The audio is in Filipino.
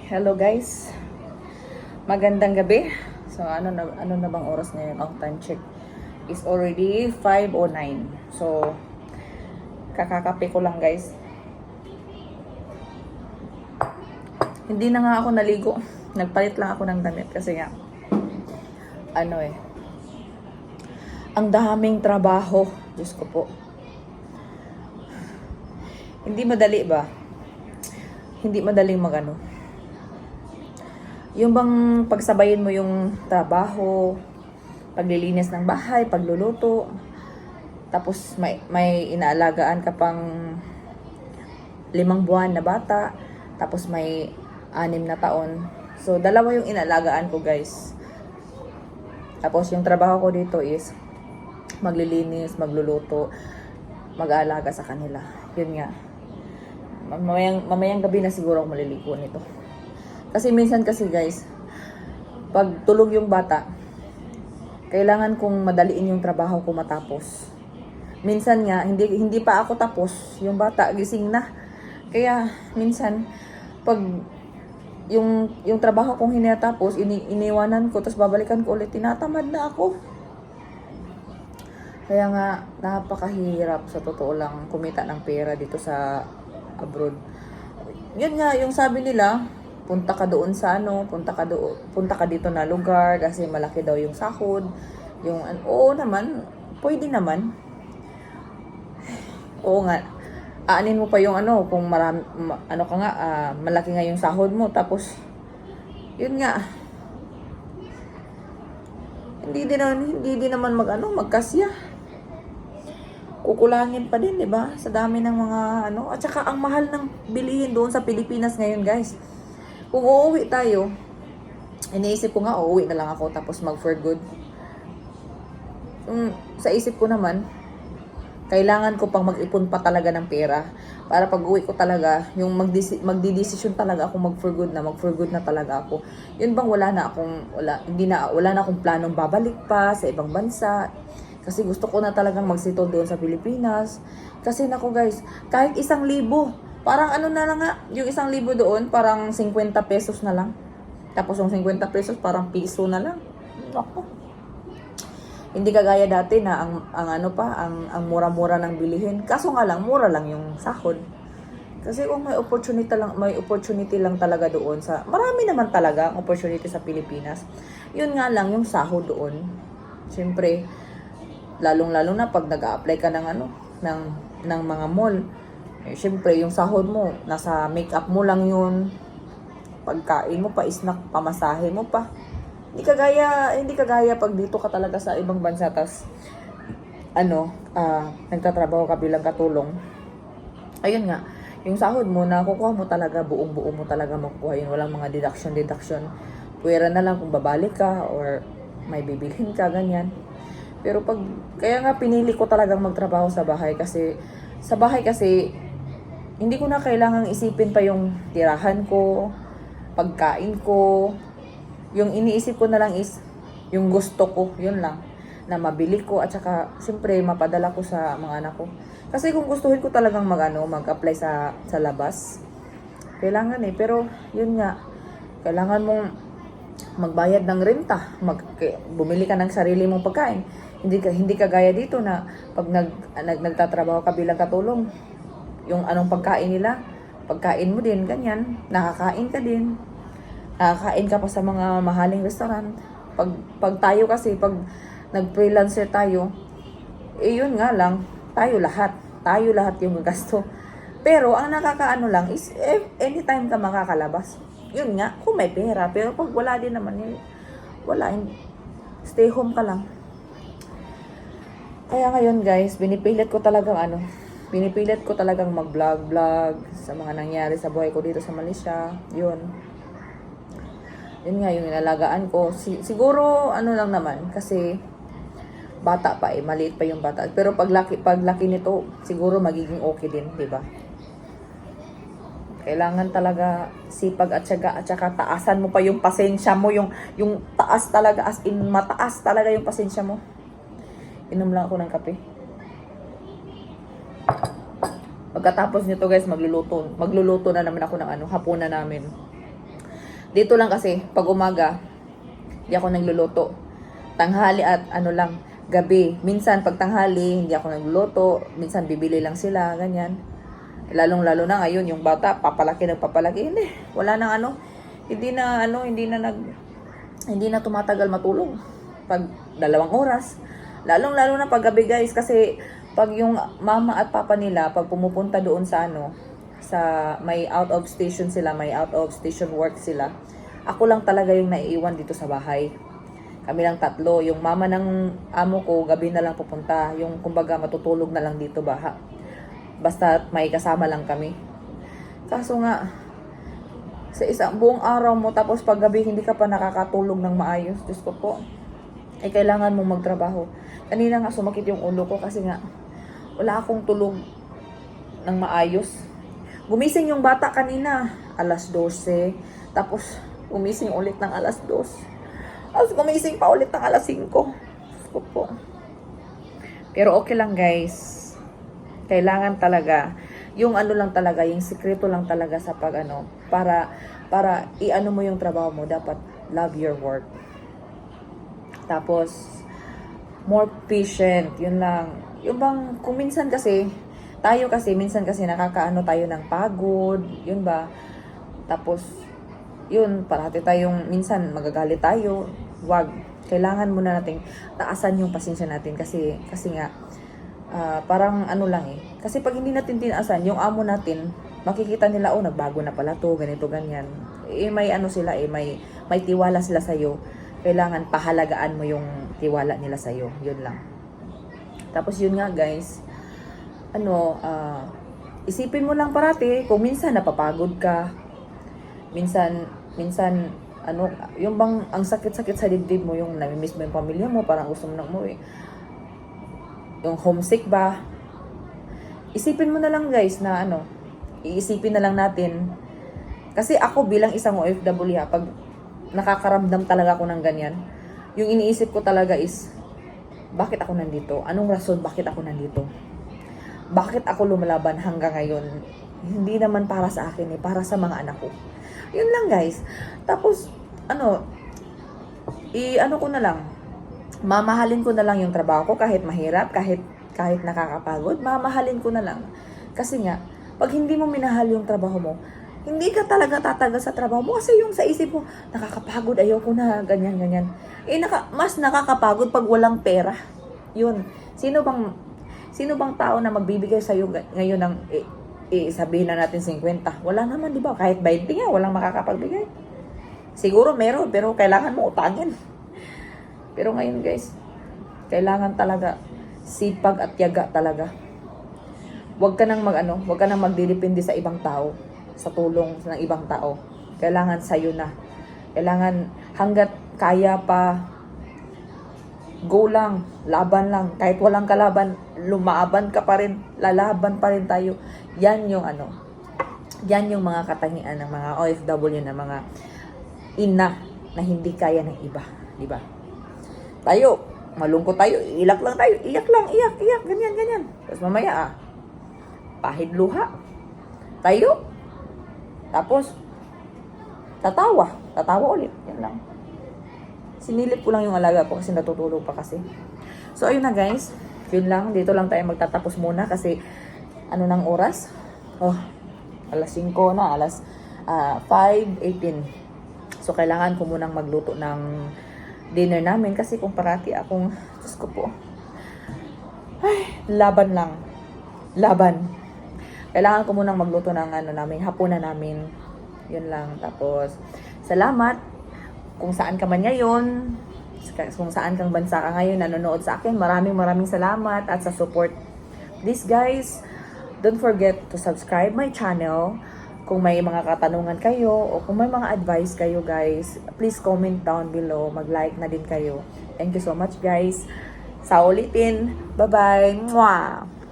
Hello guys. Magandang gabi. So ano na bang oras ngayon? Ang time check is already 5:09. So kakakape ko lang guys. Hindi na nga ako naligo. Nagpalit lang ako ng damit kasi nga ang daming trabaho. Diyos ko po. Hindi madali ba? Hindi madaling yung bang pagsabayin mo yung trabaho, paglilinis ng bahay, pagluluto, tapos may inaalagaan ka pang 5 buwan na bata, tapos may 6 na taon. So, 2 yung inaalagaan ko, guys. Tapos, yung trabaho ko dito is maglilinis, magluluto, mag-aalaga sa kanila. Yun nga. Mamayang gabi na siguro ako maliligo nito. Kasi minsan kasi guys, pag tulog yung bata, kailangan kong madaliin yung trabaho ko matapos. Minsan nga, hindi pa ako tapos, yung bata gising na. Kaya minsan, pag yung trabaho kong hinatapos, iniwanan ko, tapos babalikan ko ulit, tinatamad na ako. Kaya nga, napakahirap sa totoo lang kumita ng pera dito sa abroad. Yun nga, yung sabi nila, punta ka doon sa punta ka dito na lugar kasi malaki daw yung sahod. Oo naman, pwede naman. Oo nga. Aanin mo pa yung kung marami, malaki nga yung sahod mo, tapos yun nga. Hindi din naman magkasya. Kukulangin pa din, 'di ba? Sa dami ng mga at saka ang mahal ng bilihin doon sa Pilipinas ngayon, guys. Kung uuwi tayo, iniisip ko nga, uuwi na lang ako tapos mag for good. Sa isip ko naman, kailangan ko pang mag-ipon pa talaga ng pera para pag uwi ko talaga, yung magdidesisyon talaga ako mag for good na talaga ako. Yun bang wala na akong planong babalik pa sa ibang bansa. Kasi gusto ko na talagang mag-settle doon sa Pilipinas. Kasi nako guys, kahit 1,000, parang na lang nga, yung 1,000 doon, parang 50 pesos na lang. Tapos yung 50 pesos, parang piso na lang. Ako. Hindi kagaya dati na ang mura-mura ng bilihin. Kaso nga lang, mura lang yung sahod. Kasi kung may opportunity lang talaga doon marami naman talaga ang opportunity sa Pilipinas. Yun nga lang, yung sahod doon. Siyempre, lalong-lalo na pag nag-a-apply ka ng mga mall. Siyempre, yung sahod mo, nasa make-up mo lang yun. Pagkain mo pa, snack, pamasahe mo pa. Hindi kagaya pag dito ka talaga sa ibang bansa, tas, nagtatrabaho ka bilang katulong. Ayun nga, yung sahod mo, nakukuha mo talaga, buong-buo mo talaga makukuha yun. Walang mga deduction. Pwera na lang kung babalik ka, or may bibilhin ka, ganyan. Pero kaya nga pinili ko talagang magtrabaho sa bahay kasi, hindi ko na kailangang isipin pa yung tirahan ko, pagkain ko. Yung iniisip ko na lang is yung gusto ko, yun lang, na mabili ko at saka siyempre mapadala ko sa mga anak ko. Kasi kung gustuhin ko talagang mag-apply sa labas, kailangan pero yun nga, kailangan mong magbayad ng renta, bumili ka ng sarili mong pagkain. Hindi ka gaya dito na pag nagtatrabaho ka bilang katulong, yung anong pagkain nila, pagkain mo din, ganyan, nakakain ka din. Nakakain ka pa sa mga mahaling restaurant. Pag tayo kasi, pag nag-freelancer tayo, yun nga lang, tayo lahat yung gasto. Pero, ang nakakaano lang is, anytime ka makakalabas. Yun nga, kung may pera. Pero pag wala din naman, stay home ka lang. Kaya ngayon guys, pinipilit ko talagang mag-vlog sa mga nangyari sa buhay ko dito sa Malaysia. Yun nga, yung inalagaan ko. Siguro, lang naman, kasi bata pa maliit pa yung bata. Pero pag laki nito, siguro magiging okay din, di ba? Kailangan talaga sipag at syaga at saka taasan mo pa yung pasensya mo, yung taas talaga, as in mataas talaga yung pasensya mo. Inom lang ako ng kape. Pagkatapos nito guys, magluluto na naman ako ng hapunan namin. Dito lang kasi, pag umaga, hindi ako nagluluto. Tanghali at ano lang, gabi. Minsan, pag tanghali, hindi ako nagluluto. Minsan, bibili lang sila, ganyan. Lalong-lalo na ngayon, yung bata, papalaki ng papalaki. Hindi, wala nang ano. Hindi na tumatagal matulog. Pag 2 oras. Lalong-lalo na pag gabi, guys. Kasi, pag yung mama at papa nila, pag pumupunta doon sa ano, sa may out of station sila, may out of station work sila, ako lang talaga yung naiiwan dito sa bahay. Kami lang 3. Yung mama ng amo ko, gabi na lang pupunta. Yung kumbaga matutulog na lang dito basta may kasama lang kami. Kaso nga, sa isang buong araw mo, tapos pag gabi hindi ka pa nakakatulog ng maayos, Diyos ko po, kailangan mong magtrabaho. Kanina nga sumakit yung ulo ko kasi nga, wala akong tulog ng maayos. Gumising yung bata kanina, 12:00. Tapos, gumising ulit ng 2:00. Tapos, gumising pa ulit ng 5:00. So, po. Pero okay lang, guys. Kailangan talaga, yung ano lang talaga, yung sikreto lang talaga sa pag ano, para i-ano mo yung trabaho mo, dapat love your work. Tapos, more patient, yun lang. Yung bang, kung minsan kasi, minsan kasi nakakaano tayo ng pagod, yun ba? Tapos, yun, parati tayong, minsan magagalit tayo, wag. Kailangan muna nating taasan yung pasensya natin kasi nga, parang ano lang eh. Kasi pag hindi natin tinaasan, yung amo natin, makikita nila, oh, nagbago na pala to, ganito, ganyan. Eh, may ano sila eh, may tiwala sila sa'yo. Kailangan pahalagaan mo yung tiwala nila sa'yo. Yun lang. Tapos yun nga, guys, isipin mo lang parati, kung minsan napapagod ka, minsan, yung bang, ang sakit-sakit sa dibdib mo, yung namimiss mo yung pamilya mo, parang gusto mo nang umuwi. Yung homesick ba? Isipin mo na lang, guys, na iisipin na lang natin. Kasi ako bilang isang OFW, pag nakakaramdam talaga ako ng ganyan, yung iniisip ko talaga is, bakit ako nandito? Anong rason bakit ako nandito? Bakit ako lumalaban hanggang ngayon? Hindi naman para sa akin eh, para sa mga anak ko. Yun lang, guys. Tapos, ko na lang, mamahalin ko na lang yung trabaho ko kahit mahirap, kahit nakakapagod, mamahalin ko na lang. Kasi nga, pag hindi mo minahal yung trabaho mo, hindi ka talaga tatagal sa trabaho mo kasi yung sa isip mo, nakakapagod, ayoko na, ganyan. Mas nakakapagod pag walang pera. Yun. Sino bang tao na magbibigay sa'yo ngayon ng, sabihin na natin 50? Wala naman, di ba? Kahit 20 nga, walang makakapagbigay. Siguro meron, pero kailangan mo utangin. Pero ngayon, guys, kailangan talaga sipag at tiyaga talaga. Huwag ka nang magdidepende sa ibang tao, sa tulong ng ibang tao. Kailangan sa'yo na. Kailangan hanggat kaya pa, go lang, laban lang. Kahit walang kalaban, lumaban ka pa rin, lalaban pa rin tayo. Yan yung mga katangian ng mga OFW, na mga ina na hindi kaya ng iba, di ba? Tayo, malungkot tayo, iyak lang tayo, iyak, ganyan. Tapos mamaya pahid luha. Tayo. Tapos, tatawa ulit. Yan lang. Sinilip ko lang yung alaga ko kasi natutulog pa kasi. So, ayun na, guys. Yun lang, dito lang tayo magtatapos muna kasi ng oras? 5:00 na, 5:18. So, kailangan ko munang magluto ng dinner namin kasi kung parati akong, Diyos ko po, laban lang. Kailangan ko munang magluto ng hapunan namin. Yun lang. Tapos, salamat kung saan ka man ngayon, kung saan kang bansa ka ngayon nanonood sa akin. Maraming salamat at sa support. Please, guys, don't forget to subscribe my channel. Kung may mga katanungan kayo o kung may mga advice kayo, guys, please comment down below. Mag-like na din kayo. Thank you so much, guys. Sa ulitin. Bye-bye. Mwah!